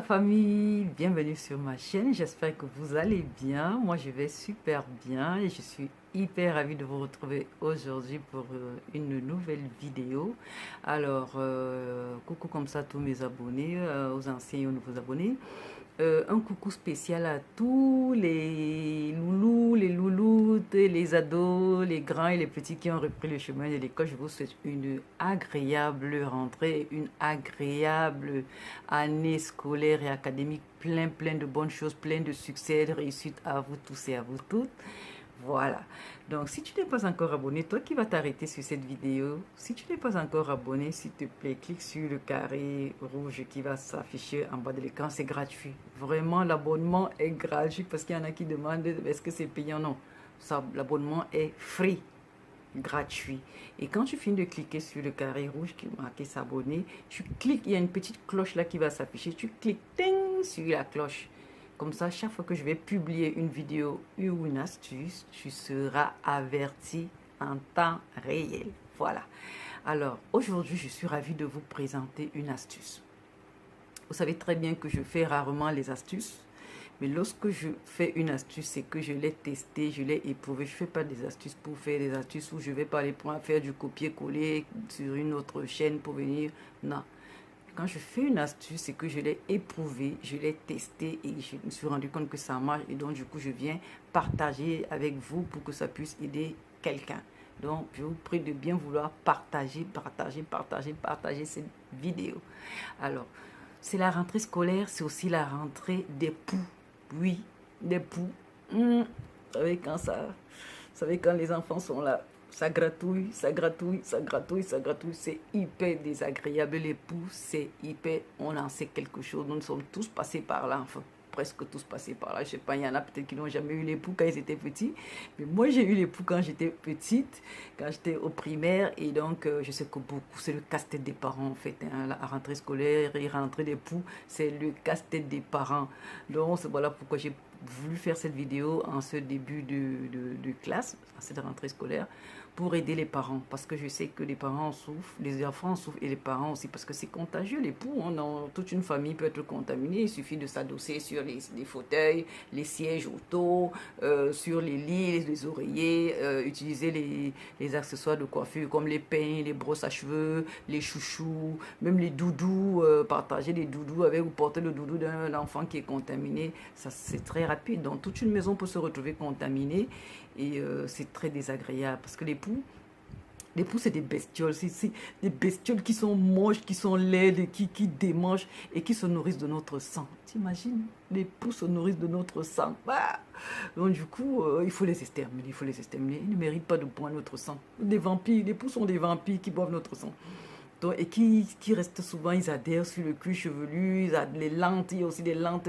famille, bienvenue sur ma chaîne, j'espère que vous allez bien. Moi je vais super bien et je suis hyper ravie de vous retrouver aujourd'hui pour une nouvelle vidéo. Alors, coucou comme ça à tous mes abonnés, aux anciens et aux nouveaux abonnés. Un coucou spécial à tous les loulous, les louloutes, les ados, les grands et les petits qui ont repris le chemin de l'école. Je vous souhaite une agréable rentrée, une agréable année scolaire et académique, plein de bonnes choses, plein de succès, de réussite à vous tous et à vous toutes. Voilà. Donc, si tu n'es pas encore abonné, toi qui vas t'arrêter sur cette vidéo, si tu n'es pas encore abonné, s'il te plaît, clique sur le carré rouge qui va s'afficher en bas de l'écran. C'est gratuit. Vraiment, l'abonnement est gratuit parce qu'il y en a qui demandent est-ce que c'est payant? Non. L'abonnement est free, gratuit. Et quand tu finis de cliquer sur le carré rouge qui est marqué s'abonner, tu cliques, il y a une petite cloche là qui va s'afficher. Tu cliques ting, sur la cloche. Comme ça, chaque fois que je vais publier une vidéo ou une astuce, tu seras averti en temps réel. Voilà. Alors, aujourd'hui, je suis ravie de vous présenter une astuce. Vous savez très bien que je fais rarement les astuces. Mais lorsque je fais une astuce, c'est que je l'ai testée, je l'ai éprouvée. Je ne fais pas des astuces pour faire des astuces où je vais pas aller pour faire du copier-coller sur une autre chaîne pour venir. Non. Quand je fais une astuce, c'est que je l'ai éprouvée, je l'ai testée et je me suis rendu compte que ça marche. Et donc, du coup, je viens partager avec vous pour que ça puisse aider quelqu'un. Donc, je vous prie de bien vouloir partager cette vidéo. Alors, c'est la rentrée scolaire, c'est aussi la rentrée des poux. Oui, des poux. Vous savez quand les enfants sont là, ça gratouille, ça gratouille, ça gratouille, ça gratouille. C'est hyper désagréable. Les poux, c'est hyper... On en sait quelque chose. Nous sommes tous passés par là, enfin, presque tous passés par là. Je sais pas, il y en a peut-être qui n'ont jamais eu les poux quand ils étaient petits. Mais moi, j'ai eu les poux quand j'étais petite, quand j'étais au primaire. Et donc, je sais que beaucoup, c'est le casse-tête des parents, en fait. Hein, la rentrée scolaire et rentrée des poux, c'est le casse-tête des parents. Donc, voilà pourquoi j'ai voulu faire cette vidéo en ce début de classe, à cette rentrée scolaire, pour aider les parents, parce que je sais que les parents souffrent, les enfants souffrent et les parents aussi, parce que c'est contagieux. Les poux, dans toute une famille peut être contaminée. Il suffit de s'adosser sur les fauteuils, les sièges auto, sur les lits, les oreillers, utiliser les accessoires de coiffure comme les peins, les brosses à cheveux, les chouchous, même les doudous, partager des doudous avec ou porter le doudou d'un enfant qui est contaminé. Ça, c'est très rapide. Donc, toute une maison peut se retrouver contaminée et c'est très désagréable parce que les poux, c'est des bestioles. C'est des bestioles qui sont moches, qui sont laides, qui démangent et qui se nourrissent de notre sang. T'imagines? Les poux se nourrissent de notre sang. Ah. Donc, du coup, il faut les exterminer. Il faut les exterminer. Ils ne méritent pas de boire notre sang. Des vampires. Les poux sont des vampires qui boivent notre sang. Donc, et qui restent souvent, ils adhèrent sur le cuir chevelu, les lentes, il y a aussi des lentes,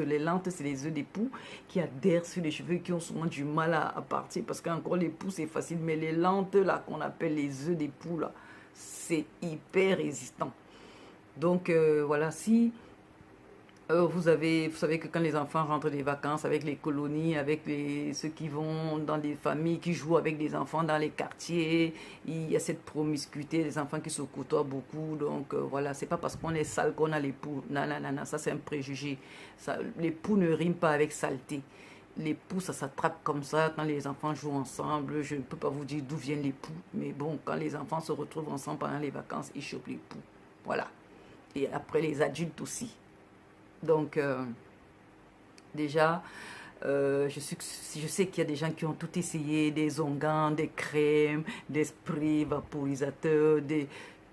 les lentes, c'est les œufs des poux qui adhèrent sur les cheveux, qui ont souvent du mal à partir, parce qu'encore les poux c'est facile, mais les lentes là, qu'on appelle les œufs des poux là, c'est hyper résistant. Donc voilà, si vous savez que quand les enfants rentrent des vacances avec les colonies, avec ceux qui vont dans des familles, qui jouent avec des enfants dans les quartiers, il y a cette promiscuité, des enfants qui se côtoient beaucoup. Donc voilà, c'est pas parce qu'on est sale qu'on a les poux. Non, non, non, non, ça c'est un préjugé. Ça, les poux ne riment pas avec saleté. Les poux, ça s'attrape comme ça quand les enfants jouent ensemble. Je ne peux pas vous dire d'où viennent les poux. Mais bon, quand les enfants se retrouvent ensemble pendant les vacances, ils chopent les poux. Voilà. Et après les adultes aussi. Donc, déjà, je sais qu'il y a des gens qui ont tout essayé, des onguents, des crèmes, des sprays vaporisateurs,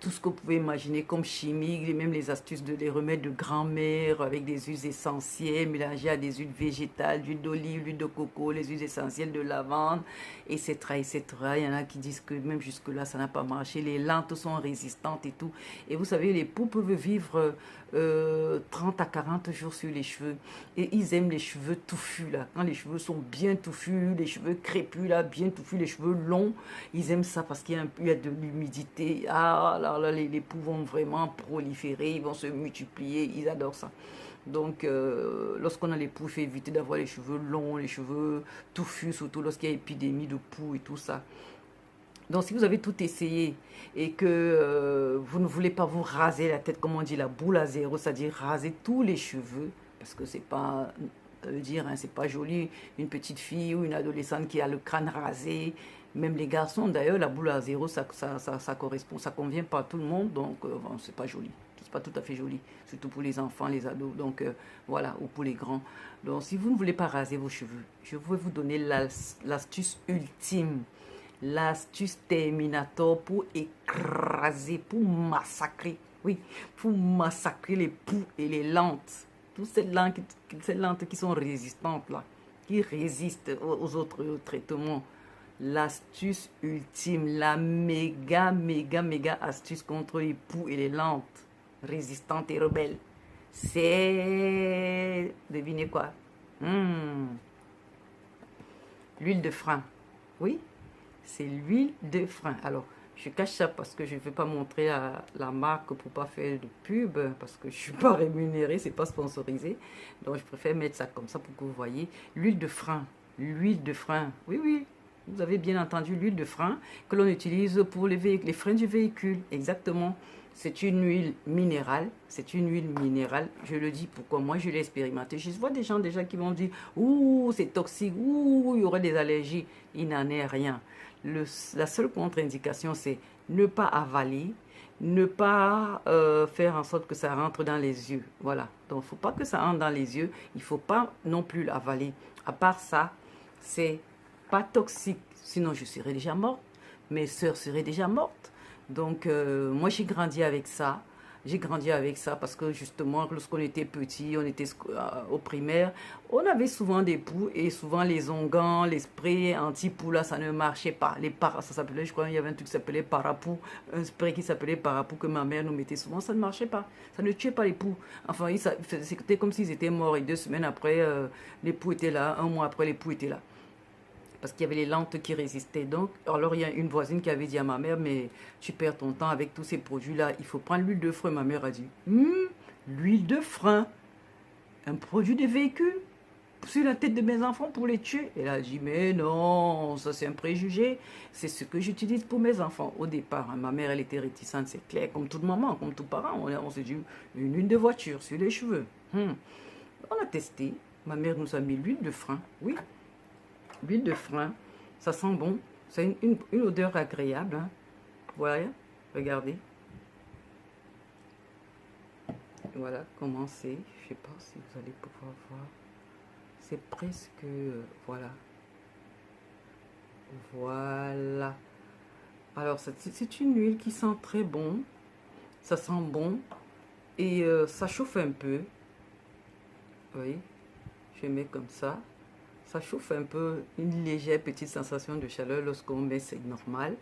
tout ce que vous pouvez imaginer comme chimique, et même les astuces les remèdes de grand-mère avec des huiles essentielles mélangées à des huiles végétales, l'huile d'olive, l'huile de coco, les huiles essentielles de lavande, etc., etc. Il y en a qui disent que même jusque-là, ça n'a pas marché. Les lentes sont résistantes et tout. Et vous savez, les poux peuvent vivre 30 à 40 jours sur les cheveux. Et ils aiment les cheveux touffus, là. Quand les cheveux sont bien touffus, les cheveux crépus, là, bien touffus, les cheveux longs, ils aiment ça parce qu'il y a de l'humidité. Ah là, les poux vont vraiment proliférer, ils vont se multiplier, ils adorent ça. Donc, lorsqu'on a les poux, il faut éviter d'avoir les cheveux longs, les cheveux touffus, surtout lorsqu'il y a épidémie de poux et tout ça. Donc, si vous avez tout essayé et que vous ne voulez pas vous raser la tête, comme on dit, la boule à zéro, c'est-à-dire raser tous les cheveux, parce que c'est pas, ça veut dire, hein, c'est pas joli, une petite fille ou une adolescente qui a le crâne rasé, même les garçons, d'ailleurs, la boule à zéro, ça correspond, ça convient pas à tout le monde, donc bon, c'est pas joli. C'est pas tout à fait joli, surtout pour les enfants, les ados, donc voilà, ou pour les grands. Donc, si vous ne voulez pas raser vos cheveux, je vais vous donner l'astuce ultime. L'astuce Terminator pour écraser, pour massacrer, oui, pour massacrer les poux et les lentes. Toutes ces lentes qui sont résistantes là, qui résistent aux autres traitements. L'astuce ultime, la méga astuce contre les poux et les lentes résistantes et rebelles. C'est, devinez quoi? L'huile de frein. Oui, c'est l'huile de frein. Alors, je cache ça parce que je ne veux pas montrer la marque pour pas faire de pub, parce que je ne suis pas rémunérée, c'est pas sponsorisé. Donc, je préfère mettre ça comme ça pour que vous voyez. L'huile de frein. L'huile de frein. Oui, oui. Vous avez bien entendu l'huile de frein que l'on utilise pour les freins du véhicule. Exactement. C'est une huile minérale. C'est une huile minérale. Je le dis pourquoi moi je l'ai expérimenté. Je vois des gens déjà qui vont dire ouh, c'est toxique, ouh, il y aurait des allergies. Il n'en est rien. La seule contre-indication, c'est ne pas avaler, ne pas faire en sorte que ça rentre dans les yeux. Voilà. Donc, il ne faut pas que ça rentre dans les yeux. Il ne faut pas non plus l'avaler. À part ça, c'est pas toxique. Sinon, je serais déjà morte. Mes sœurs seraient déjà mortes. Donc, moi, j'ai grandi avec ça. J'ai grandi avec ça parce que justement, lorsqu'on était petit, on était au primaire, on avait souvent des poux et souvent les onguents, les sprays anti-poux, là, ça ne marchait pas. Ça s'appelait, je crois, il y avait un truc qui s'appelait Parapou, un spray qui s'appelait Parapou que ma mère nous mettait souvent, ça ne marchait pas. Ça ne tuait pas les poux. Enfin, c'était comme s'ils étaient morts et 2 semaines après, les poux étaient là, un mois après, les poux étaient là. Parce qu'il y avait les lentes qui résistaient. Donc, alors il y a une voisine qui avait dit à ma mère, mais tu perds ton temps avec tous ces produits-là, il faut prendre l'huile de frein. Ma mère a dit, l'huile de frein, un produit de véhicule sur la tête de mes enfants pour les tuer. Elle a dit, mais non, ça c'est un préjugé, c'est ce que j'utilise pour mes enfants. Au départ, hein, ma mère, elle était réticente, c'est clair, comme toute maman, comme tout parent, on s'est dit, une huile de voiture sur les cheveux. On a testé, ma mère nous a mis l'huile de frein, oui. L'huile de frein, ça sent bon. C'est une odeur agréable. Hein. Voilà, regardez. Voilà comment c'est. Je ne sais pas si vous allez pouvoir voir. C'est presque... voilà. Voilà. Alors, c'est une huile qui sent très bon. Ça sent bon. Et ça chauffe un peu. Vous voyez, je mets comme ça. Ça chauffe un peu, une légère petite sensation de chaleur lorsqu'on met, c'est normal.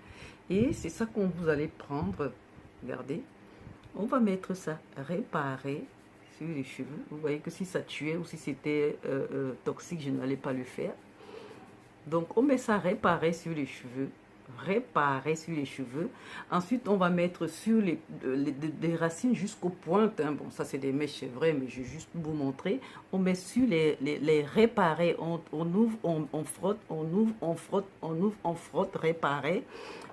Et c'est ça qu'on vous allez prendre. Regardez, on va mettre ça réparé sur les cheveux. Vous voyez que si ça tuait ou si c'était toxique, je n'allais pas le faire. Donc, on met ça réparé sur les cheveux. Réparer sur les cheveux. Ensuite, on va mettre sur des racines jusqu'aux pointes. Hein. Bon, ça, c'est des mèches, c'est vrai, mais je vais juste vous montrer. On met sur les réparer. On ouvre, on frotte, on ouvre, on frotte, on ouvre, on frotte, réparer.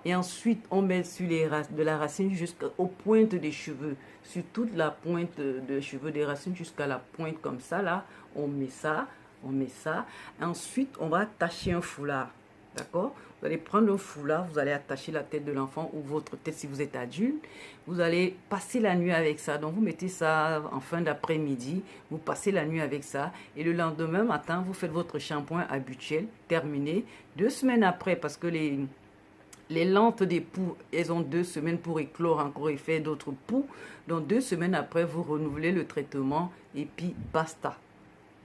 Et ensuite, on met sur de la racine jusqu'aux pointes des cheveux. Sur toute la pointe de cheveux des racines jusqu'à la pointe comme ça, là. On met ça, on met ça. Ensuite, on va attacher un foulard. D'accord? Vous allez prendre un foulard, vous allez attacher la tête de l'enfant ou votre tête si vous êtes adulte. Vous allez passer la nuit avec ça. Donc, vous mettez ça en fin d'après-midi. Vous passez la nuit avec ça. Et le lendemain matin, vous faites votre shampoing habituel, terminé. 2 semaines après, parce que les lentes des poux, elles ont 2 semaines pour éclore encore et faire d'autres poux. Donc, 2 semaines après, vous renouvelez le traitement et puis basta.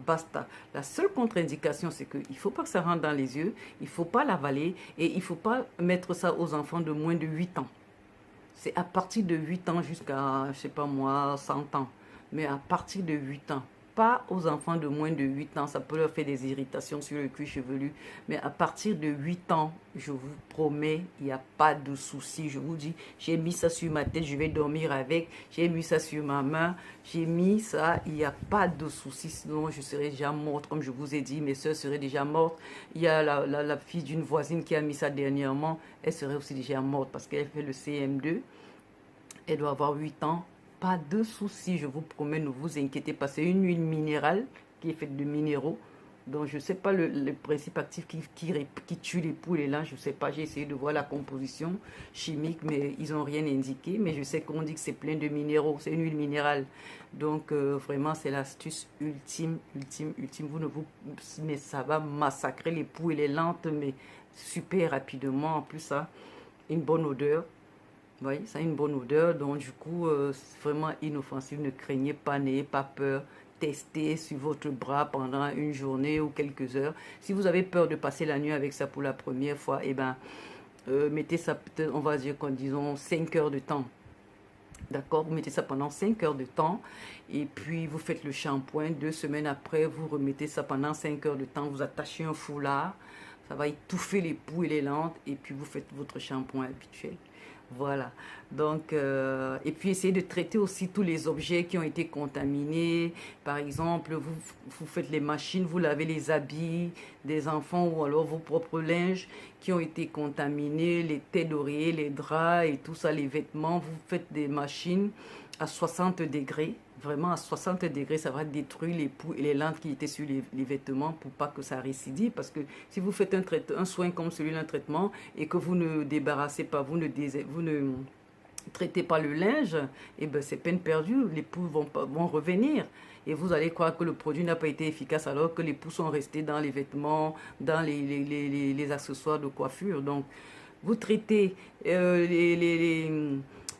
Basta. La seule contre-indication, c'est qu'il ne faut pas que ça rentre dans les yeux, il ne faut pas l'avaler et il ne faut pas mettre ça aux enfants de moins de 8 ans. C'est à partir de 8 ans jusqu'à, je ne sais pas moi, 100 ans. Mais à partir de 8 ans. pas aux enfants de moins de 8 ans, ça peut leur faire des irritations sur le cuir chevelu, mais à partir de 8 ans, je vous promets, il n'y a pas de souci. Je vous dis, j'ai mis ça sur ma tête, je vais dormir avec, j'ai mis ça sur ma main, j'ai mis ça, il n'y a pas de souci, sinon je serais déjà morte, comme je vous ai dit, mes soeurs seraient déjà mortes. Il y a la fille d'une voisine qui a mis ça dernièrement, elle serait aussi déjà morte parce qu'elle fait le CM2, elle doit avoir 8 ans. Pas de souci, je vous promets, ne vous inquiétez pas. C'est une huile minérale qui est faite de minéraux. Donc, je ne sais pas le principe actif qui tue les poules et là, je ne sais pas. J'ai essayé de voir la composition chimique, mais ils n'ont rien indiqué. Mais je sais qu'on dit que c'est plein de minéraux. C'est une huile minérale. Donc, vraiment, c'est l'astuce ultime, ultime, ultime. Mais ça va massacrer les poules et les lentes, mais super rapidement. En plus, ça, une bonne odeur. Vous voyez, ça a une bonne odeur, donc du coup, c'est vraiment inoffensif. Ne craignez pas, n'ayez pas peur. Testez sur votre bras pendant une journée ou quelques heures. Si vous avez peur de passer la nuit avec ça pour la première fois, eh ben, mettez ça peut-être, on va dire, disons 5 heures de temps. D'accord, vous mettez ça pendant 5 heures de temps et puis vous faites le shampoing. 2 semaines après, vous remettez ça pendant 5 heures de temps. Vous attachez un foulard, ça va étouffer les poux et les lentes et puis vous faites votre shampoing habituel. Voilà, donc, et puis essayez de traiter aussi tous les objets qui ont été contaminés. Par exemple, vous faites les machines, vous lavez les habits des enfants ou alors vos propres linges qui ont été contaminés, les têtes d'oreiller, les draps et tout ça, les vêtements. Vous faites des machines à 60 degrés. Vraiment à 60 degrés, ça va détruire les poux et les lentes qui étaient sur les vêtements pour pas que ça récidive. Parce que si vous faites un soin comme celui-là, un traitement, et que vous ne débarrassez pas, vous ne traitez pas le linge, et ben c'est peine perdue. Les poux vont revenir. Et vous allez croire que le produit n'a pas été efficace alors que les poux sont restés dans les vêtements, dans les accessoires de coiffure. Donc, vous traitez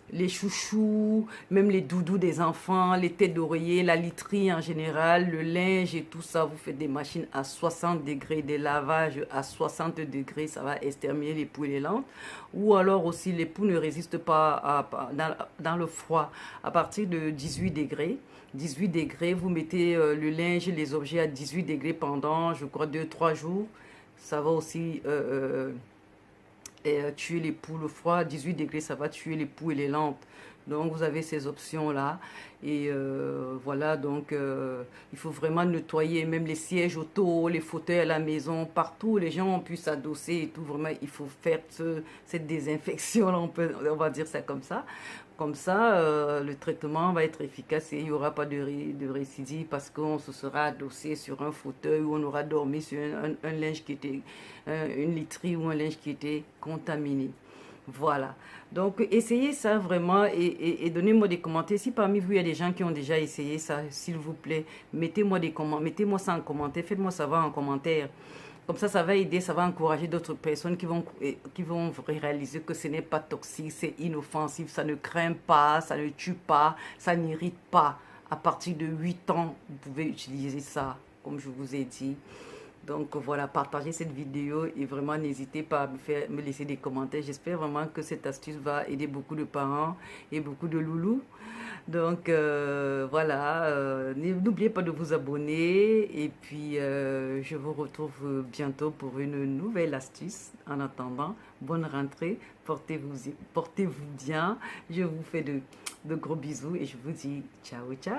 les chouchous, même les doudous des enfants, les têtes d'oreiller, la literie en général, le linge et tout ça. Vous faites des machines à 60 degrés, des lavages à 60 degrés, ça va exterminer les poux et les lentes. Ou alors aussi, les poux ne résistent pas dans le froid à partir de 18 degrés. 18 degrés, vous mettez le linge, les objets à 18 degrés pendant, je crois, 2-3 jours. Ça va aussi tuer les poux. Le froid à 18 degrés, ça va tuer les poux et les lampes. Donc, vous avez ces options-là. Et voilà, donc, il faut vraiment nettoyer même les sièges auto, les fauteuils à la maison, partout. Les gens ont pu s'adosser et tout. Vraiment, il faut faire cette désinfection-là, on va dire ça comme ça. Comme ça, le traitement va être efficace et il n'y aura pas de récidive parce qu'on se sera adossé sur un fauteuil ou on aura dormi sur un linge qui était, une literie ou un linge qui était contaminé. Voilà. Donc, essayez ça vraiment et donnez-moi des commentaires. Si parmi vous, il y a des gens qui ont déjà essayé ça, s'il vous plaît, mettez-moi ça en commentaire. Faites-moi savoir en commentaire. Comme ça va aider, ça va encourager d'autres personnes qui vont réaliser que ce n'est pas toxique, c'est inoffensif, ça ne craint pas, ça ne tue pas, ça n'irrite pas. À partir de 8 ans, vous pouvez utiliser ça, comme je vous ai dit. Donc voilà, partagez cette vidéo et vraiment n'hésitez pas à me laisser des commentaires. J'espère vraiment que cette astuce va aider beaucoup de parents et beaucoup de loulous. Donc voilà, n'oubliez pas de vous abonner et puis je vous retrouve bientôt pour une nouvelle astuce. En attendant, bonne rentrée, portez-vous bien. Je vous fais de gros bisous et je vous dis ciao, ciao.